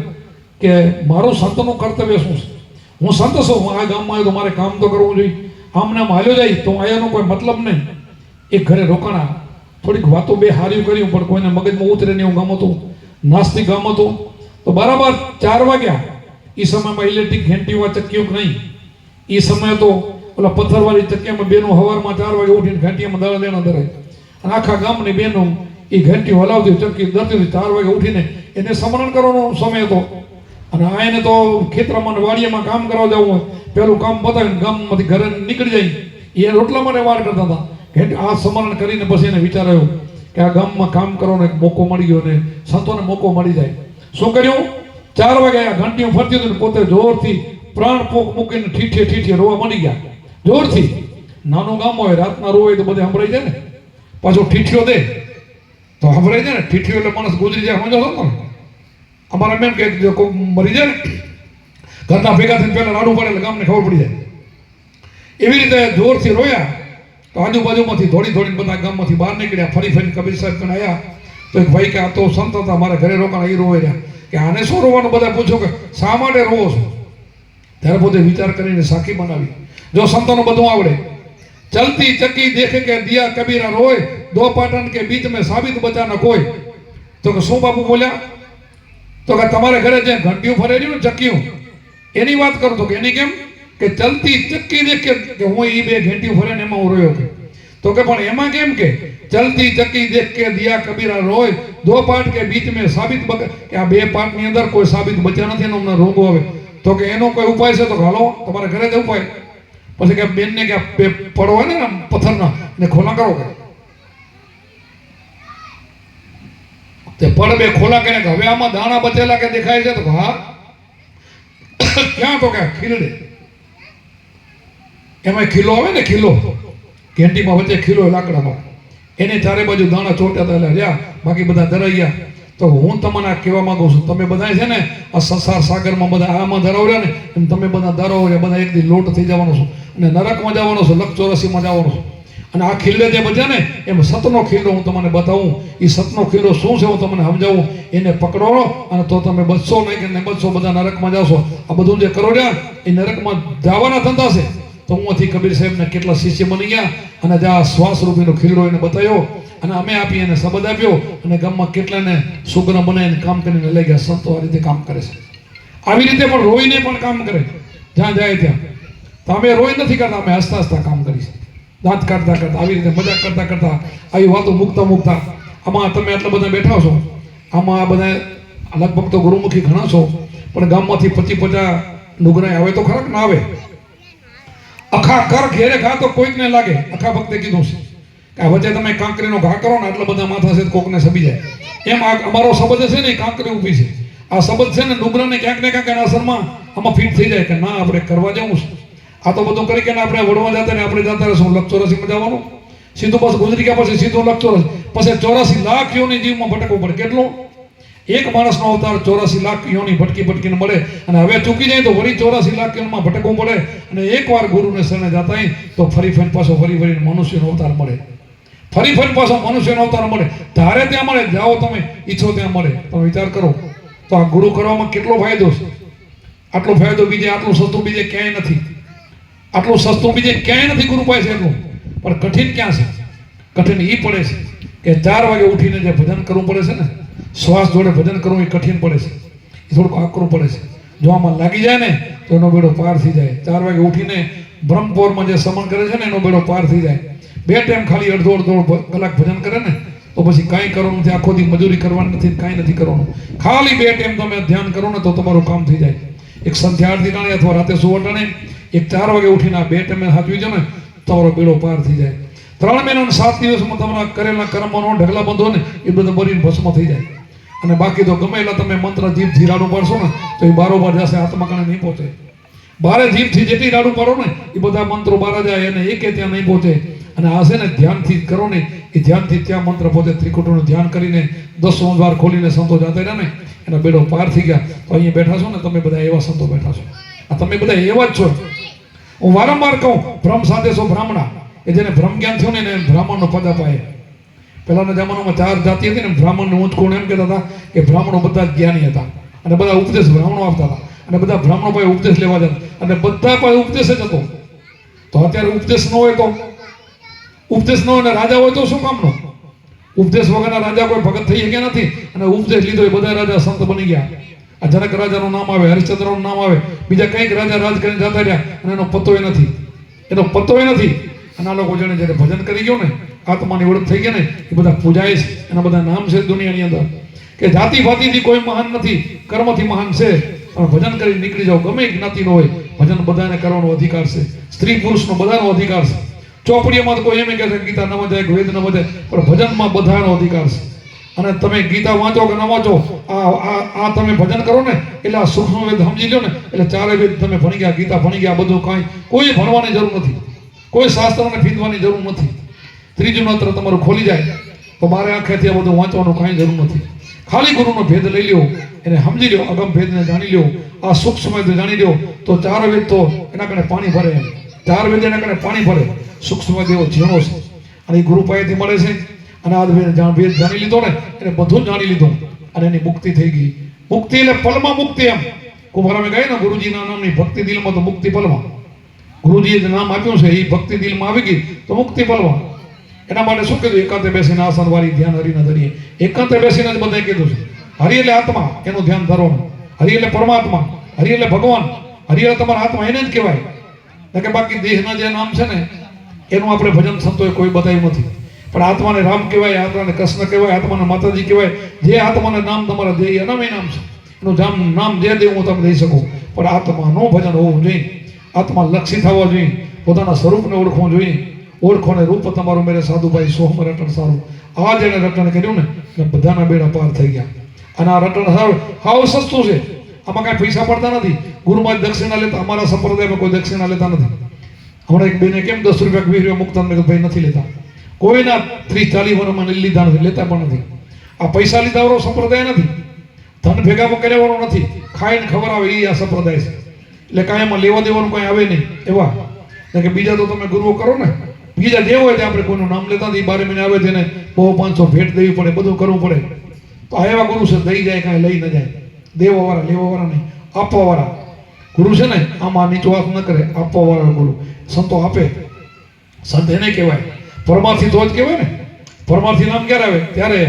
કે મારું સંતનું કર્તવ્ય શું છે? હું સંત છું, હું આ ગામમાં આવ્યો તો મારે કામ તો કરવું જોઈએ. આમને આમ હાલ્યો જાય તો આયાનો કોઈ મતલબ નહીં. એક ઘરે રોકાણા, થોડીક વાતો બે હાર્યું કર્યું, પણ કોઈને મગજમાં ઉતરે નહીં એવું ગામ હતું, નાસ્તિક ગામ હતું. તો બરાબર 4 વાગ્યા. એ સમયમાં ઇલેક્ટ્રિક ઘંટીવા ચક્કીઓ નહીં. એ સમય તો ઓલા પથ્થરવાળી ચક્કીમાં બેનો સવારમાં 4 વાગે ઉઠીને ઘંટીયામાં દાડા લેણા ધરાય. અને આખા ગામની બહેનો એ ઘંટી હલાવતી ચરકી દરતી 4 વાગે ઉઠીને એને સમરણ કરવાનો સમય હતો. અને આ એને તો ખેતરમાં ને વાડીમાં કામ કરવા જવું હોય, પેલું કામ પતાવીને ગામમાંથી ઘરે નીકળી જાય, એ રોટલા માટે વાર કરતા હતા. ઘંટી આ સમરણ કરીને પછી એને વિચાર આવ્યો કે આ ગામમાં કામ કરવાનો એક મોકો મળી ગયો ને સંતોને મોકો મળી જાય. શું કર્યું? 4 વાગે આ ઘંટીઓ ફરતી હતી, પોતે જોરથી પ્રાણ પોક મૂકીને ઠીઠે રોવા મળી ગયા. જોરથી નાનું ગામ હોય, રાતના રોવે તો બધે સંભળાઈ જાય ને, પાછો ઠીઠિયો દે તો સંભળાઈ જાય ને. ઠીઠિયો એટલે માણસ ગુજરી જાય, સમજો છો ને? અમારા મેમ કે જો કોઈ મરી જાય ને ઘરના ભેગા થઈને પહેલા રાડું પડે એટલે ગામને ખબર પડી જાય. એવી રીતે જોરથી રોયા તો આજુબાજુમાંથી દોડીને બધા ગામમાંથી બહાર નીકળ્યા. ફરી કબીર સાહેબ પણ આવ્યા તો એક ભાઈ કે આ તો સંત હતા, મારા ઘરે રોકાણ એ રોવાઈ રહ્યા કે આને શું રોવાનું? બધા પૂછો કે શા માટે રોવો છો? ત્યારે પોતે વિચાર કરીને સાખી બનાવી. જો સંતોનું બધું આવડે, ચલતી ચક્કી દેખે કે દિયા કબીરા રોય, દો પાટણ કે બીચ में સાબિત બચાના કોઈ. તો કે શું બાપુ બોલ્યા? તો કે તમારે ઘરે જે ઘંટીઓ ફરેલી ને ચક્કીઓ એની વાત કરું. તો કે એની કેમ? કે ચલતી ચક્કી દેખે કે હું એ 2 ઘંટીઓ ફરે ને એમાં હું રોયો કે. તો કે પણ એમાં કેમ કે ચલતી ચક્કી દેખ કે દિયા કબીરા રોય, દો પાટ કે બીચ में સાબિત કે આ 2 પાટની અંદર કોઈ સાબિત બચ્યા નથી, એનો અમને રોગો આવે. તો કે એનો કોઈ ઉપાય છે? તો હાલો તમારે ઘરે જ ઉપાય. પછી કે બેનને કે બે પડો હોય ને પથ્થરના ને ખોલા કરો કે તે પડ 2 ખોલા કરીને કે હવે આમાં દાણા બચેલા કે દેખાય છે? તો હા. ક્યાં? તો કે ખીલડે. એમાં ખીલો આવે ને, ખીલો ઘેંટીમાં વચ્ચે ખીલો લાકડામાં, એને ચારે બાજુ દાણા ચોટ્યા હતા રહ્યા, બાકી બધા દરાઈ ગયા. તો હું તમને કહેવા માંગુ છું, તમે બધા છે ને આ સંસાર સાગરમાં બધા આમાં ધરાવ્યા ને એમ તમે બધા ધરાવ્યા, બધા એક દી લોટ થઈ જવાનો છો અને નરકમાં જવાનો છો, લખ 84માં જવાનો છો. અને આ ખીલ્લે જે બચ્યા ને એમ સતનો ખીલ્લો હું તમને બતાવું. એ સતનો ખીલ્લો શું છે હું તમને સમજાવું. એને પકડો અને તો તમે બચશો નહીં કે નહીં બચશો, બધા નરકમાં જાશો. આ બધું જે કરો રહ્યા એ નરકમાં જવાના ધંધા છે. તો હુંથી કબીર સાહેબને કેટલા શિષ્ય બની ગયા અને જ્યાં શ્વાસ રૂપીનો ખીલ્લો એને બતાવ્યો અને અમે આપી એને શબ્દ આપ્યો અને ગામમાં કેટલાને સુગ્ન બનાવીને કામ કરીને લઈ ગયા. સંતો આ રીતે કામ કરે છે. આવી રીતે પણ રોઈને પણ કામ કરે જ્યાં જાય ત્યાં. તો અમે રોઈ નથી કરતા, અમે હસતા કામ કરીશું, દાંત કાઢતા આવી રીતે મજાક કરતા આવી વાતો મૂકતા. આમાં તમે આટલા બધા બેઠા છો, આમાં આ બધા લગભગ તો ગુરુમુખી ઘણા છો, પણ ગામમાંથી 25-50 નુગરાય આવે તો ખરાક ના આવે. અખા કર ઘેરે ઘા તો કોઈકને લાગે. અખા ભક્તે કીધું છે કે વચ્ચે તમે કાંકરીનો ઘા કરો ને આટલા બધા માથા છે કોકને સબી જાય. એમ અમારો શબ્દ છે ને કાંકરી ઊભી છે. આ શબ્દ છે ને નુગરાને ક્યાંક ને ક્યાંક એના અસરમાં આમાં ફિટ થઈ જાય કે ના આપણે કરવા જવું છે. આ તો બધું કરી કે આપણે વડવા જતા ને આપણે જતા રહીશું લખ 84માં જવાનું, સીધું બસ ગુજરી ગયા પછી સીધું લખ 84, પછી 84 લાખ યોની જીવમાં ભટકવું પડે. કેટલું? એક માણસનો અવતાર 84 લાખ યોની ભટકીને મળે અને હવે ચૂકી જાય તો વળી 84 લાખ યોનમાં ભટકવું પડે. અને એકવાર ગુરુને શરણે જતા તો ફરી પાછો ફરીને મનુષ્યનો અવતાર મળે. ફરી પાછો મનુષ્યનો અવતાર મળે. ધારે ત્યાં મળે, જાઓ તમે ઈચ્છો ત્યાં મળે. તમે વિચાર કરો તો આ ગુરુ કરવામાં કેટલો ફાયદો છે. આટલો ફાયદો બીજે, આટલું સસ્તું બીજે ક્યાંય નથી. આટલું સસ્તું બીજે ક્યાંય નથી ગુરુ પાસે એટલું. પણ કઠિન ક્યાં છે? કઠિન એ પડે છે કે 4 વાગે ઉઠીને જે ભજન કરવું પડે છે ને, શ્વાસ જોડે ભજન કરવું એ કઠિન પડે છે, એ થોડુંક આકરું પડે છે. જો આમાં લાગી જાય ને તો એનો બેડો પાર થઈ જાય. 4 વાગે ઉઠીને બ્રહ્મપોરમાં જે સમન કરે છે ને એનો બેડો પાર થઈ જાય. 2 ટાઈમ ખાલી અડધો કલાક ભજન કરે ને તો પછી કાંઈ કરવાનું નથી. આખો દી મજૂરી કરવાની નથી, કાંઈ નથી કરવાનું. ખાલી 2 ટાઈમ તમે ધ્યાન કરો ને તો તમારું કામ થઈ જાય. એક સંધ્યા આરતી ટાણે અથવા રાતે સુવા ટાણે એક 4 વાગે ઉઠીને 2 ટાઈમે હાથવી જો ને તમારો બેડો પાર થઈ જાય. 3 મહિના અને 7 દિવસમાં તમારા કરેલા કર્મનો ઢગલા બંધો ને એ બધું મરીને ભસ્મ થઈ જાય. અને બાકી તો ગમે એટલા તમે મંત્ર જીભથી રાડું પાડશો ને તો એ બારોબાર જશે, આત્મા કણે નહીં પહોંચે. બારે જીભથી જેટલી રાડું પાડો ને એ બધા મંત્રો બાર જાય અને એકે ત્યાં નહીં પહોંચે. અને આ છે ને ધ્યાનથી કરો ને એ ધ્યાનથી ત્યાં મંત્ર પહોંચે. ત્રિકુટનું ધ્યાન કરીને 10 વાર ખોલીને સંતો જાતા રહ્યા ને એના બેડો પાર થઈ ગયા. તો અહીંયા બેઠા છો ને તમે બધા એવા સંતો બેઠા છો. આ તમે બધા એવા જ છો. હું વારંવાર કહું, ભ્રમ સાથે છો બ્રાહ્મણા, કે જેને ભ્રમ જ્ઞાન થયું ને એને બ્રાહ્મણનો પદ અપાય. પહેલાના જમાનામાં 4 જાતિ હતી ને, બ્રાહ્મણને ઊંચ કોણ એમ કહેતા હતા કે બ્રાહ્મણો બધા જ જ્ઞાની હતા અને બધા ઉપદેશ બ્રાહ્મણો આપતા હતા અને બધા બ્રાહ્મણો પાસે ઉપદેશ લેવા જતા અને બધા પાસે ઉપદેશ જ હતો. તો અત્યારે ઉપદેશ ન હોય તો ઉપદેશ ન હોય ને રાજા હોય તો શું કામનો? ઉપદેશ વગરના રાજા કોઈ ભગત થઈ શક્યા નથી અને ઉપદેશ લીધો એ બધા રાજા સંત બની ગયા. આ જનક રાજાનું નામ આવે, હરિશ્ચંદ્રનું નામ આવે, બીજા કંઈક રાજા રાજ કરીને જતા રહ્યા અને એનો પતોય નથી. અને આ લોકો જેને જ્યારે ભજન કરી ગયો ને આત્માની ઓળખ થઈ ગઈ ને એ બધા પૂજાય છે, એના બધા નામ છે દુનિયાની અંદર કે જાતિ ભાતિથી કોઈ મહાન નથી, કર્મથી મહાન છે. પણ ભજન કરી નીકળી જાઓ, ગમે એ જ્ઞાતિનો હોય, ભજન બધાને કરવાનો અધિકાર છે. સ્ત્રી પુરુષનો બધાનો અધિકાર છે. ચોપડીમાં તો કોઈ એમ કહે છે ગીતા ન વજાય, વેદ ન વજાય, પણ ભજનમાં બધાનો અધિકાર છે. અને તમે ગીતા વાંચો કે ન વાંચો, આ તમે ભજન કરો ને એટલે આ સૂક્ષ્મ વેદ સમજી લો ને એટલે ચારે વેદ તમે ભણી ગયા, ગીતા ભણી ગયા, બધું કાંઈ કોઈ ભણવાની જરૂર નથી, કોઈ શાસ્ત્રને ફીંદવાની જરૂર નથી. ત્રીજું નત્ર તમારું ખોલી જાય તો બારે આંખેથી આ બધું વાંચવાનું કાંઈ જરૂર નથી. ખાલી ગુરુનો ભેદ લઈ લ્યો, એને સમજી લ્યો, અગમ ભેદને જાણી લ્યો, આ સૂક્ષ્મ વેદ જાણી લ્યો તો ચાર વેદ તો એના કને પાણી ભરે, ચાર વેદ એના કને પાણી ભરે. સૂક્ષ્મ વેદ એવો ઝીણો છે અને એ ગુરુ પાસેથી મળે છે. અને આ ભેદ જાણી લીધો ને એને બધું જ જાણી લીધું અને એની મુક્તિ થઈ ગઈ. મુક્તિ એટલે પલમાં મુક્તિ. એમ કુંભારામે કહે ને ગુરુજીના નામની ભક્તિ દિલમાં તો મુક્તિ પલમાં. ગુરુજીએ જે નામ આપ્યું છે એ ભક્તિ દિલમાં આવી ગઈ તો મુક્તિ પલમાં. એના માટે શું કીધું? એકાંતે બેસીને આસન વાળી ધ્યાન હરિના ધરીએ. એકાંતે બેસીને જ બધાએ કીધું છે. હરિ એટલે આત્મા, એનું ધ્યાન ધરવાનું. હરિ એટલે પરમાત્મા, હરિ એટલે ભગવાન, હરિ એટલે તમારા આત્મા, એને જ કહેવાય. કે બાકી દેહના જે નામ છે ને એનું આપણે ભજન સંતોએ કોઈ બતાવ્યું નથી. પણ આત્માને રામ કહેવાય, આત્માને કૃષ્ણ કહેવાય, આત્માને માતાજી કહેવાય. જે આત્માને નામ તમારા દેહ અનામય નામ છે, એનું નામ જે દેવું હું તમને દઈ શકું. પણ આત્માનું ભજન હોવું જોઈએ. આત્મા લક્ષી થવા જોઈએ, પોતાના સ્વરૂપને ઓળખવું જોઈએ. ઓળખો ને રૂપ તમારું મેરે સાધુભાઈ સોહમ રટણ સારું. આ જેને રટણ કર્યું ને એટલે બધાના બેડા પાર થઈ ગયા. અને આ રટણ સારું હાવ સસ્તું છે, આમાં કાંઈ પૈસા પડતા નથી. ગુરુમાં દક્ષિણા લેતા, અમારા સંપ્રદાયમાં કોઈ દક્ષિણા લેતા નથી. હમણાં એક બેને કેમ 10 રૂપિયા 20 રૂપિયા મુકતા, મેં ભાઈ નથી લેતા. કોઈના 30-40 વર્ષમાં લીધા નથી, લેતા પણ નથી. આ પૈસા લીધા વાળો સંપ્રદાય નથી, ધન ભેગા કર્યા વાળો નથી. ખાઈને ખબર આવે એ આ સંપ્રદાય છે. એટલે કાંઈ એમાં લેવા દેવાનું કાંઈ આવે નહીં એવા. કે બીજા તો તમે ગુરુઓ કરો ને, બીજા દેવ હોય આપણે કોઈનું નામ લેતા નથી. 12 મહિને આવે તેને 100-500 ભેટ દેવી પડે, બધું કરવું પડે. તો આ એવા ગુરુ છે, દઈ જાય કાંઈ લઈ ન જાય. દેવાવાળા, લેવાવાળા નહીં, આપવાવાળા ગુરુ છે ને. આમાં નીચો હાથ ન કરે, આપવાવાળા ગુરુ. સંતો આપે, સંત એને કહેવાય. પરમાર્થી તો જ કહેવાય ને. પરમાર્થી નામ ક્યારે આવે? ત્યારે.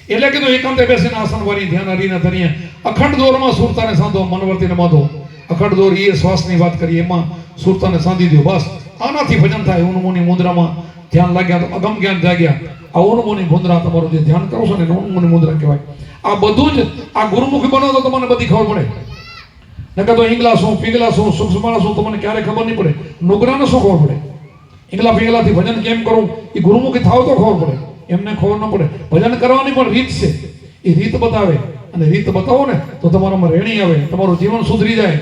એટલે કીધું એકાંતે બેસીને આસન વાળી ધ્યાન હરીને ધરીએ. અખંડ દોરમાં સુરતાને સાંધો, મનવર્તીને બાંધો. અખંડ દોર એ શ્વાસની વાત કરીએ, એમાં સુરતાને સાંધી દો. બસ આનાથી ભજન થાય. ઉન્મુની મુદ્રામાં ધ્યાન લાગ્યા તો અગમ જ્ઞાન જાગ્યા. આ ઉન્મુની મુદ્રા તમારું જે ધ્યાન કરો છો ને એને ઉન્મુની મુદ્રા કહેવાય. આ બધું જ આ ગુરુમુખી બનો તો તમને બધી ખબર પડે. નકર તો ઈંગલા શું, પીંગલા શું, સૂક્ષ્મણા શું તમને ક્યારે ખબર નહીં પડે. નુગરાને શું ખબર પડે? ઈંગલા પીંગલાથી ભજન કેમ કરવું એ ગુરુમુખી થાવ તો ખબર પડે, એમને ખબર ન પડે. ભજન કરવાની પણ રીત છે, એ રીત બતાવે. અને રીત બતાવો ને તો તમારામાં રેણી આવે, તમારું જીવન સુધરી જાય.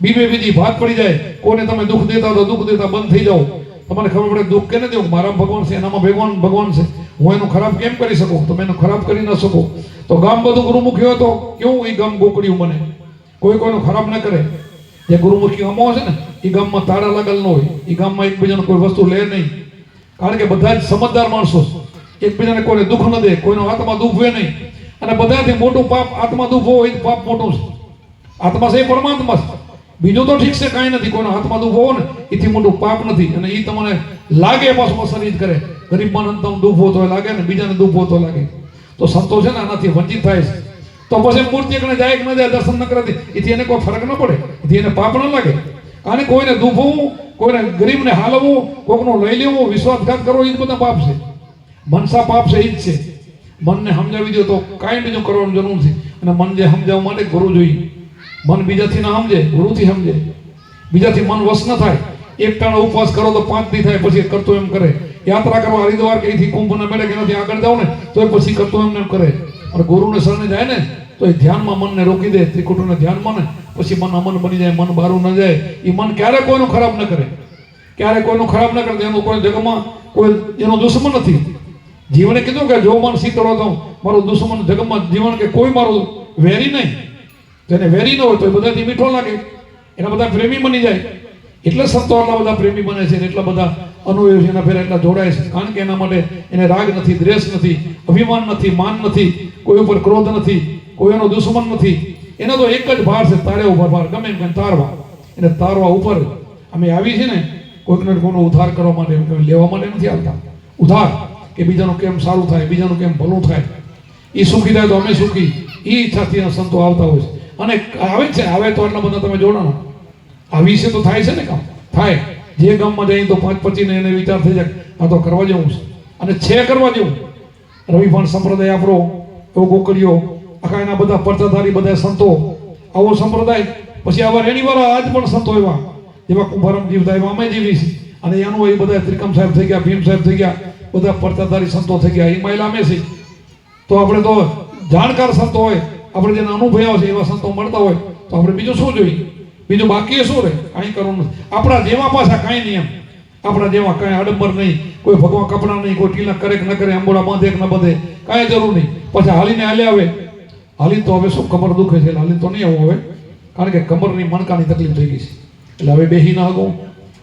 બીજી ભાત પડી જાય. કોઈને તમે દુઃખ દેતા તો દુઃખ દેતા બંધ થઈ જાઓ. તમને ખબર પડે દુઃખ કેને દેવું? મારા ભગવાન છે, એનામાં ભગવાન છે. હું એનું ખરાબ કેમ કરી શકું? તમે એનું ખરાબ કરી ન શકો. તો ગામ બધું ગુરુમુખી હોય તો કેવું એ ગામ ગોકળ્યું બને. કોઈ કોઈનું ખરાબ ન કરે. જે ગુરુમુખી ગામો છે ને એ ગામમાં તાળા લાગેલ ન હોય, એ ગામમાં એકબીજાને કોઈ વસ્તુ લે નહીં. કારણ કે બધા જ સમજદાર માણસો, એકબીજાને કોઈને દુઃખ ન દે, કોઈનો આત્મા દુઃખવે નહીં. અને બધાથી મોટું પાપ આત્મા દુઃખવો હોય, પાપ મોટું છે. આત્મા છે એ પરમાત્મા છે. બીજું તો ઠીક છે, કાંઈ નથી. કોઈનો હાથમાં દુઃખ હોવો ને એથી મોટું પાપ નથી. અને એ તમને લાગે પાછું અસર જ કરે. ગરીબ માણસ તમને દુઃખ હોતો લાગે ને બીજાને દુઃખ હોતો લાગે. તો સંતો છે ને આનાથી વંચિત થાય છે. તો પછી મૂર્તિ એકને જાય કે ન જાય, દર્શન ન કરે એથી એને કોઈ ફરક ન પડે, એથી એને પાપ ન લાગે. અને કોઈને દુઃખવું, કોઈને ગરીબને હાલવું, કોકનું લઈ લેવું, વિશ્વાસઘાત કરવો, એ જ બધા પાપ છે. મનસા પાપ છે એ જ છે. મનને સમજાવી દો તો કાંઈ બીજું કરવાનું જરૂર નથી. અને મન જે સમજાવવા માટે ગુરુ જોઈએ. મન બીજાથી ના સમજે, ગુરુથી સમજે. બીજાથી મન વશ ન થાય. એક ટાણો ઉપવાસ કરો તો 5 દી થાય, પછી કરતો એમ કરે. યાત્રા કરવા હરિદ્વાર કે અહીંથી કુંભના મેળે કે એનાથી આગળ જાવ ને તો એ પછી કરતો એમ કરે. અને ગુરુને શરણે જાય ને તો એ ધ્યાનમાં મનને રોકી દે, ત્રિકુટને ધ્યાનમાં ને પછી મન અમન બની જાય, મન બારું ન જાય. એ મન ક્યારે કોઈનું ખરાબ ન કરે, ક્યારે કોઈનું ખરાબ ન કરે. એનું કોઈ જગમાં કોઈ એનો દુશ્મન નથી. જીવને કીધું કે જો મન શીતળો તો મારું દુશ્મન જગમાં જીવન કે કોઈ મારું વેરી નહીં. જેને વેરી ન હોય તો એ બધાથી મીઠો લાગે, એના બધા પ્રેમી બની જાય. એટલે સંતો એટલા બધા પ્રેમી બને છે, એટલા બધા અનુયાયી એના ફેર એટલા જોડાય છે. કારણ કે એના માટે એને રાગ નથી, દ્વેષ નથી, અભિમાન નથી, માન નથી, કોઈ ઉપર ક્રોધ નથી, કોઈ એનો દુશ્મન નથી. એનો તો એક જ ભાર છે, તારે ઉપર ભાર, ગમે એમ તારવા. એને તારવા ઉપર અમે આવી છે ને કોઈકને કોઈનો ઉદ્ધાર કરવા માટે, લેવા માટે નથી આવતા. ઉદ્ધાર કે બીજાનું કેમ સારું થાય, બીજાનું કેમ ભલું થાય, એ સુખી થાય તો અમે સુખી, એ ઈચ્છાથી સંતો આવતા હોય છે. અને આવે છે, આવે તો એટલા બધા તમે જોડાણો. આ વિશે તો થાય છે ને કામ થાય. જે ગામમાં જાય તો 5-25 ને એને વિચાર થઈ જાય આ તો કરવા જેવું છે, અને છે કરવા જેવું. રવિભાણ સંપ્રદાય આપણો એવો ગોકળીઓ, આખા એના બધા પડતાધારી બધા સંતો, આવો સંપ્રદાય. પછી આવા રેણીવાળા આજ પણ સંતો એવા જેવા કુંભારામ જીવતા એવા અમે જીવી છે. અને એનું એ બધા ત્રિકમ સાહેબ થઈ ગયા, ભીમ સાહેબ થઈ ગયા, બધા પડતાધારી સંતો થઈ ગયા. એ મહિલા અમે છે. તો આપણે તો જાણકાર સંતો હોય, આપણે જેને અનુભવ્યા છે એવા સંતો મળતા હોય તો આપણે બીજું શું જોઈએ? બીજું બાકી શું રહે? કાંઈ કરવું નથી. આપણા જેવા પાછા કાંઈ નહીં એમ. આપણા જેવા કાંઈ આડંબર નહીં, કોઈ ભગવાન કપડા નહીં, કોઈ ટીલા કરે કે ન કરે, અંબોડા બાંધે કે ન બાંધે, કાંઈ જરૂર નહીં. પછી હાલીને હાલે આવે. હાલી તો હવે શું કમર દુખે છે, હાલી તો નહીં આવું હવે, કારણ કે કમરની મણકાની તકલીફ થઈ ગઈ છે. એટલે હવે બેહી ના હગું,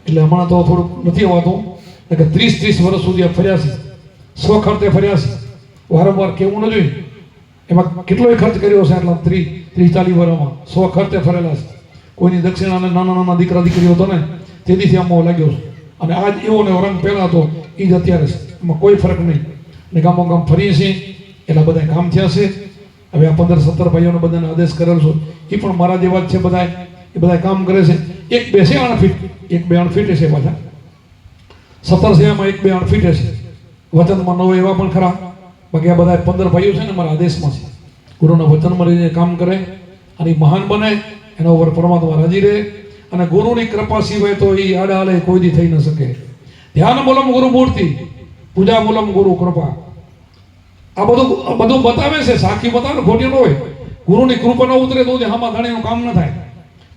એટલે હમણાં તો થોડુંક નથી આવતું. એટલે 30 વર્ષ સુધી ફર્યા છે, સ્વખર્ચે ફર્યા છે. વારંવાર કેવું ન જોઈએ. એમાં કેટલોય ખર્ચ કર્યો છે આટલા 30-40 વર્ષમાં, સ્વખર્ચે ફરેલા છે. કોઈની દક્ષિણાને નાના નાના દીકરા દીકરીઓ હતો ને તેથી આમાં લાગ્યો છે. અને આજ એવો ને રંગ પહેલા હતો એ જ અત્યારે છે. એમાં કોઈ ફરક નહીં. ને ગામો ગામ ફરીએ છીએ એટલા બધા કામ થયા છે. હવે આ 15-17 ભાઈઓને બધાને આદેશ કરેલ છું. એ પણ મારા જેવા જ છે બધા. એ બધા કામ કરે છે. 1-2 છે અણફિટ, 1-2 અણફિટે છે પાછા. 17 છે એમાં 1-2 અણફિટે છે. વચનમાં 9 એવા પણ ખરા. બાકી આ બધા 15 ભાઈઓ છે ને મારા આદેશમાં છે. ગુરુના વચનમાં રહીને કામ કરે અને મહાન બને, એના ઉપર પરમાત્મા રાજી રહે. અને ગુરુની કૃપા સિવાય તો એ આડા હાલે કોઈ દી થઈ ન શકે. ધ્યાન મૂલમ ગુરુ મૂર્તિ, પૂજા મૂલમ ગુરુ કૃપા. આ બધું બતાવે છે. સાખી બતાવે, ખોટી ન હોય. ગુરુની કૃપા ન ઉતરે તો આમાં ઘણીનું કામ ન થાય.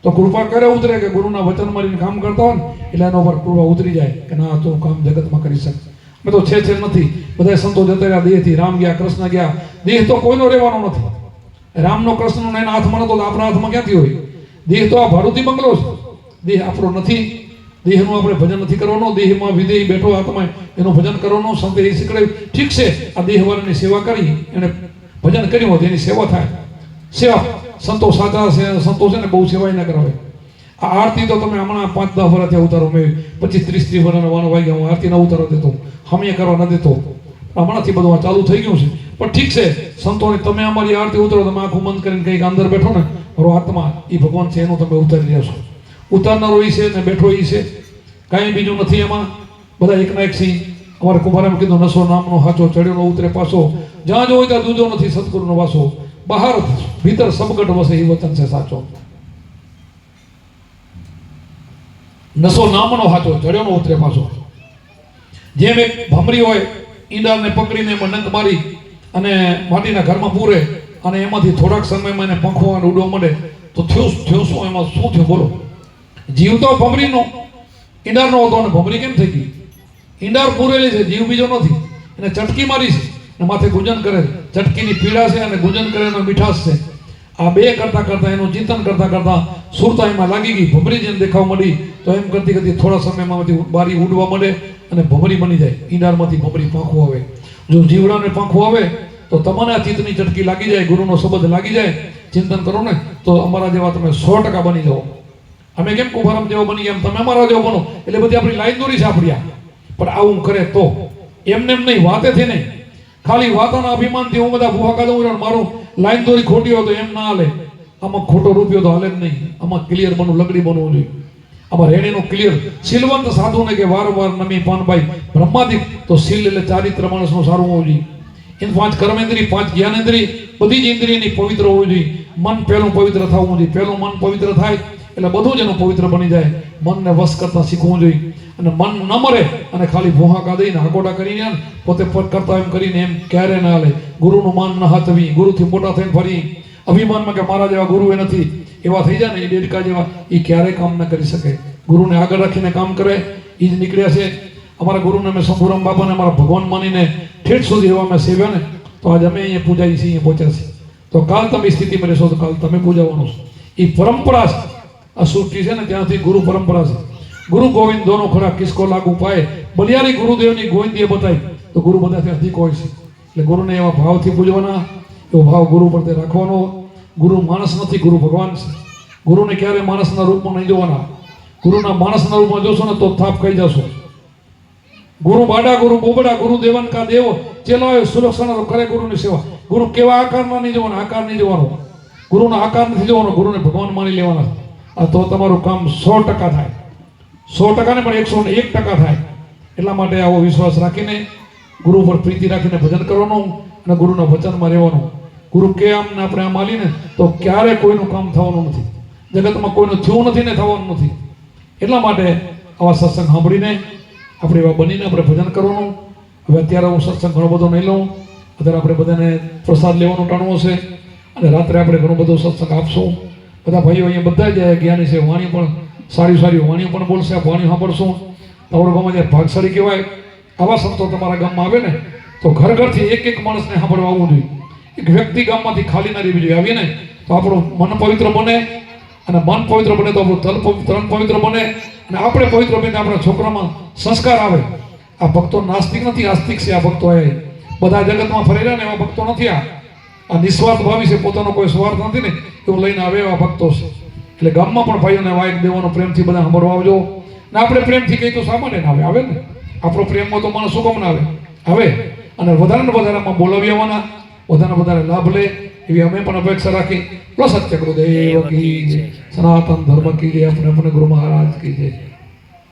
તો કૃપા કરે ઉતરે કે ગુરુના વચન મારીને કામ કરતા હોય ને એટલે એના ઉપર કૃપા ઉતરી જાય કે ના તું કામ જગતમાં કરી શકે. મેં તો છે નથી. બધા સંતો જતા રહ્યા દેહથી. રામ ગયા, કૃષ્ણ ગયા. દેહ તો કોઈનો રહેવાનો નથી. રામનો કૃષ્ણનો એના હાથમાં નતો તો આપણા હાથમાં ક્યાંથી હોય? દેહ તો આ ભાડુતી બંગલો છે. દેહ આપણો નથી. દેહનું આપણે ભજન નથી કરવાનું. દેહમાં વિદેહી બેઠો આત્મા એનું ભજન કરવાનું. સંતે એ શીખવાડ્યું. ઠીક છે, આ દેહવાળાની સેવા કરી, એને ભજન કર્યું હોય એની સેવા થાય. સેવા સંતો સાચા છે. સંતો છે ને બહુ સેવાય ના કરાવે. આ આરતી તો તમે હમણાં 5-10 વર્ષથી ઉતારો. મેં 25-30 વર્ષના વાનો વાગ્યા હું આરતી ના ઉતારો દેતો, હમે કરવા ન દેતો. હમણાંથી બધું આ ચાલુ થઈ ગયું છે. પણ ઠીક છે, સંતોને તમે અમારી આરતી ઉતારો, તમે આખું બંધ કરીને કંઈક અંદર બેઠો ને, મારો આત્મા એ ભગવાન છે એનું તમે ઉતારી રહ્યા છો. ઉતારનારો એ છે ને બેઠો એ છે. કાંઈ બીજું નથી એમાં. બધા એકના એક સિંહ. અમારે કુંભારામ કીધું નસો નામનો હાચો ચડ્યો ન ઉતરે પાછો. જ્યાં જો હોય ત્યાં દૂધો નથી સદગુરુનો વાસો. બહાર ભીતર સબગટ વસે એ વચન છે સાચો. નસો નામનો હાચો ચડ્યો ન ઉતરે પાછો. જેમ એક ભમરી હોય, ઈંડાને પકડીને એમાં નંગ મારી અને માટીના ઘરમાં પૂરે અને એમાંથી થોડાક સમયમાં એને પંખો ઉડવા મળે તો થયું શું? એમાં શું થયું બોલો? જીવ તો ભમરીનો, ઈંડારનો હતો અને ભમરી કેમ થઈ ગઈ? ઈંડાર પૂરેલી છે, જીવ બીજો નથી. એને ચટકી મારી છે અને માથે ગુંજન કરે છે. ચટકીની પીડા છે અને ગુંજન કરે એનો મીઠાશ છે. આ બે કરતા કરતા એનું ચિંતન કરતા કરતા સુરતા એમાં લાગી ગઈ. ભમરી જેને દેખાવ મળી તો એમ કરતી કરતી થોડા સમયમાં બારી ઉડવા મળે અને ભમરી બની જાય. ઈંડારમાંથી ભમરી પાંખું આવે. જો જીવડાને પાંખું આવે તો તમને આ ચિત્તની ચટકી લાગી જાય, ગુરુનો શબ્દ લાગી જાય, ચિંતન કરો ને તો અમારા જેવા તમે 100% બની જાઓ. અમે કેમ કુંભારામ જેવો બની ગયા તમે અમારા જેવો બનો. એટલે બધી આપણી લાઈન દોરી છે આપણી. પણ આવું કરે તો એમને એમ નહીં, વાતેથી નહીં, ખાલી વાતોના અભિમાનથી હું બધા ભૂહાકા દઉં મારું લાઈન દોરી ખોટી હોય તો એમ ના હાલે. આમાં ખોટો રૂપિયો તો હાલે જ નહીં. આમાં ક્લિયર બનવું, લગડી બનવું જોઈએ. આમાં રેણીનું ક્લિયર. શીલવંત સાધુને કે વારંવાર નમી પાનભાઈ બ્રહ્માદિક તો શીલ એટલે ચારિત્ર માણસનું સારું હોવું જોઈએ. એને 5 કર્મેન્દ્રિય, 5 જ્ઞાનેન્દ્રિય, બધી જ ઇન્દ્રિયની પવિત્ર હોવી જોઈએ. મન પહેલું પવિત્ર થવું જોઈએ. પહેલું મન પવિત્ર થાય એટલે બધું જ એનું પવિત્ર બની જાય. મનને વશ કરતા શીખવું જોઈએ. અને મન ન મરે અને ખાલી ભૂહાકા દઈને હાકોટા કરીને પોતે કરતા એમ કરીને એમ ક્યારે ના હાલે. ગુરુનું માન ન હાથવી, ગુરુથી મોટા થઈને ફરી અભિમાનમાં કે મારા જેવા ગુરુ એ નથી એવા થઈ જાય ને, એ ડેડકા જેવા, એ ક્યારેય કામ ન કરી શકે. ગુરુને આગળ રાખીને કામ કરે એ જ નીકળ્યા છે. અમારા ગુરુને અમે શંભુરામ બાબાને અમારા ભગવાન માનીને ઠેઠ સુધી એવા અમે સેવ્યા ને તો આજે અમે અહીંયા પૂજાઈ છીએ, અહીંયા પહોંચ્યા છીએ. તો કાલ તમે સ્થિતિમાં રહેશો તો કાલ તમે પૂજાવાનું છો. એ પરંપરા છે. આ સૃષ્ટિ છે ને ત્યાંથી ગુરુ પરંપરા છે. ગુરુ ગોવિંદ દોનો ખરા કિસકો લાગુ પાય. બલિયારી ગુરુદેવની ગોવિંદીએ બતાવી તો ગુરુ બધાથી અધિક હોય છે. એટલે ગુરુને એવા ભાવથી પૂજવાના, એવો ભાવ ગુરુ પ્રત્યે રાખવાનો. ગુરુ માણસ નથી, ગુરુ ભગવાન છે. ગુરુને ક્યારે માણસના રૂપમાં નહીં જોવાના. ગુરુના માણસના રૂપમાં જોશો ને તો થાપ ખાઈ જશો. ગુરુ બાડા, ગુરુ બોબડા, ગુરુ દેવન કા દેવ ચેલાવે સુરક્ષા કરે ગુરુની સેવા. ગુરુ કેવા આકારના નહીં જોવાના, આકાર નહીં જોવાનો. ગુરુનો આકાર નથી જોવાનો, ગુરુને ભગવાન માની લેવાના. આ તો તમારું કામ 100% થાય. 100% ને પણ 101% થાય. એટલા માટે આવો વિશ્વાસ રાખીને ગુરુ પર પ્રીતિ રાખીને ભજન કરવાનું અને ગુરુના વચનમાં રહેવાનું. ગુરુ કે આમને આપણે આમ હાલીને તો ક્યારે કોઈનું કામ થવાનું નથી. જગતમાં કોઈનું થયું નથી ને થવાનું નથી. એટલા માટે આવા સત્સંગ સાંભળીને આપણે એવા બનીને આપણે ભજન કરવાનું. હવે અત્યારે હું સત્સંગ ઘણો બધો નહીં લઉં. અત્યારે આપણે બધાને પ્રસાદ લેવાનું ટાણવું છે અને રાત્રે આપણે ઘણો બધો સત્સંગ આપશું. બધા ભાઈઓ અહીંયા બધા જ જ્ઞાની છે. વાણી પણ સારી વાણીઓ પણ બોલશે. વાણીઓ સાંભળશું. તમારું ગામમાં જે ભાગશાળી કહેવાય આવા સંતો તમારા ગામમાં આવે ને તો ઘર ઘરથી એક માણસને સાંભળવા આવવું જોઈએ. એક વ્યક્તિ ગામમાંથી ખાલી ના રહેવી જોઈએ. આવીએ ને તો આપણું મન પવિત્ર બને અને મન પવિત્ર બને તો આપણું તન પવિત્ર બને અને આપણે પવિત્ર બનીને આપણા છોકરામાં સંસ્કાર આવે. આ ભક્તો નાસ્તિક નથી, આસ્તિક છે. આ ભક્તો એ બધા જગતમાં ફરી રહ્યા ને એવા ભક્તો નથી. આ નિસ્વાર્થ ભાવી છે. પોતાનો કોઈ સ્વાર્થ નથી ને એવું લઈને આવે એવા ભક્તો છે. એટલે ગામમાં પણ ભાઈઓને વાયક દેવાનો પ્રેમથી બધા સાંભળવા આવજો. ને આપણે પ્રેમથી કહી તો સામાન્ય ના આવે ને. આપણો પ્રેમમાં તો માણસ શું કામ ના આવે અને વધારે ને વધારેમાં બોલાવી આવવાના, વધારે લાભ લે એવી અમે પણ અપેક્ષા રાખી. સત્ય ગુરુદેવ કી જય, સનાતન ધર્મ કી જય, આપણે ગુરુ મહારાજ કી જય.